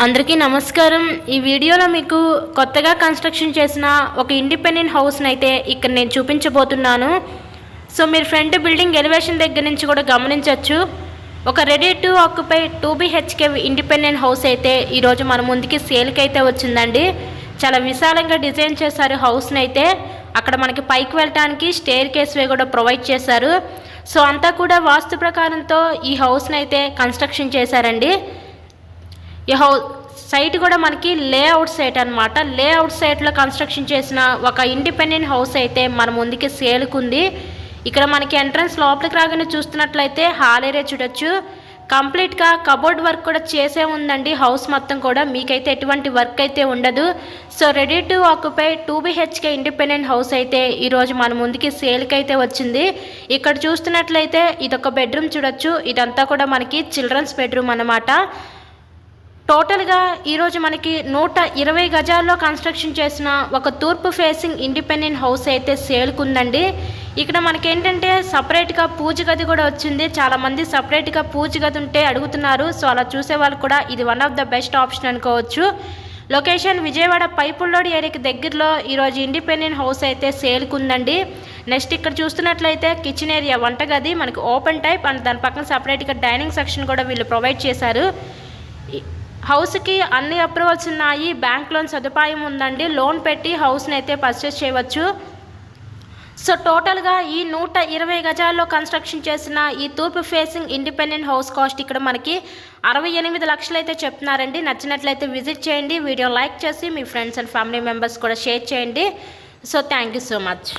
అందరికీ నమస్కారం। ఈ వీడియోలో మీకు కొత్తగా కన్స్ట్రక్షన్ చేసిన ఒక ఇండిపెండెంట్ హౌస్ని అయితే ఇక్కడ నేను చూపించబోతున్నాను। సో మీరు ఫ్రంట్ బిల్డింగ్ ఎలివేషన్ దగ్గర నుంచి కూడా గమనించవచ్చు, ఒక ready to occupy 2 BHK independent house అయితే ఈరోజు మన ముందుకి సేల్కి అయితే వచ్చిందండి। చాలా విశాలంగా డిజైన్ చేశారు హౌస్ని అయితే। అక్కడ మనకి పైకి వెళ్ళటానికి స్టేర్ కేస్ వే కూడా ప్రొవైడ్ చేశారు। సో అంతా కూడా వాస్తు ప్రకారంతో ఈ హౌస్ని అయితే కన్స్ట్రక్షన్ చేశారండి। ఈ సైట్ కూడా మనకి లేఅవుట్ సైట్ అనమాట। లేఅవుట్ సైట్లో కన్స్ట్రక్షన్ చేసిన ఒక ఇండిపెండెంట్ హౌస్ అయితే మన ముందుకి సేల్కుంది। ఇక్కడ మనకి ఎంట్రన్స్ లోపలికి రాగానే చూస్తున్నట్లయితే హాల్ ఏరియా చూడొచ్చు। కంప్లీట్గా కబోర్డ్ వర్క్ కూడా చేసే ఉందండి హౌస్ మొత్తం కూడా, మీకైతే ఎటువంటి వర్క్ అయితే ఉండదు। So ready to occupy 2 BHK independent house అయితే ఈరోజు మన ముందుకి సేల్కి అయితే వచ్చింది। ఇక్కడ చూస్తున్నట్లయితే ఇదొక బెడ్రూమ్ చూడొచ్చు, ఇదంతా కూడా మనకి చిల్డ్రన్స్ బెడ్రూమ్ అన్నమాట। టోటల్గా ఈరోజు మనకి 120 గజాల్లో కన్స్ట్రక్షన్ చేసిన ఒక తూర్పు ఫేసింగ్ ఇండిపెండెంట్ హౌస్ అయితే సేల్కుందండి। ఇక్కడ మనకి ఏంటంటే సపరేట్గా పూజ గది కూడా వచ్చింది। చాలామంది సపరేట్గా పూజ గది ఉంటే అడుగుతున్నారు। సో అలా చూసే వాళ్ళు కూడా ఇది one of the best option అనుకోవచ్చు। లొకేషన్ విజయవాడ పైపుల్లోడ్ ఏరియాకి దగ్గరలో ఈరోజు ఇండిపెండెంట్ హౌస్ అయితే సేల్కుందండి। నెక్స్ట్ ఇక్కడ చూస్తున్నట్లయితే కిచెన్ ఏరియా వంటగది మనకి ఓపెన్ టైప్ అండ్ దాని పక్కన సపరేట్గా డైనింగ్ సెక్షన్ కూడా వీళ్ళు ప్రొవైడ్ చేశారు। హౌస్కి అన్ని అప్రూవల్స్ ఉన్నాయి, బ్యాంక్ లోన్ సదుపాయం ఉందండి। లోన్ పెట్టి హౌస్ని అయితే పర్చేస్ చేయవచ్చు। సో టోటల్గా ఈ 120 గజాల్లో కన్స్ట్రక్షన్ చేసిన ఈ తూర్పు ఫేసింగ్ ఇండిపెండెంట్ హౌస్ కాస్ట్ ఇక్కడ మనకి 68 లక్షలు అయితే చెప్తున్నారండి। నచ్చినట్లయితే విజిట్ చేయండి, వీడియో లైక్ చేసి మీ ఫ్రెండ్స్ అండ్ ఫ్యామిలీ మెంబర్స్ కూడా షేర్ చేయండి। So thank you so much.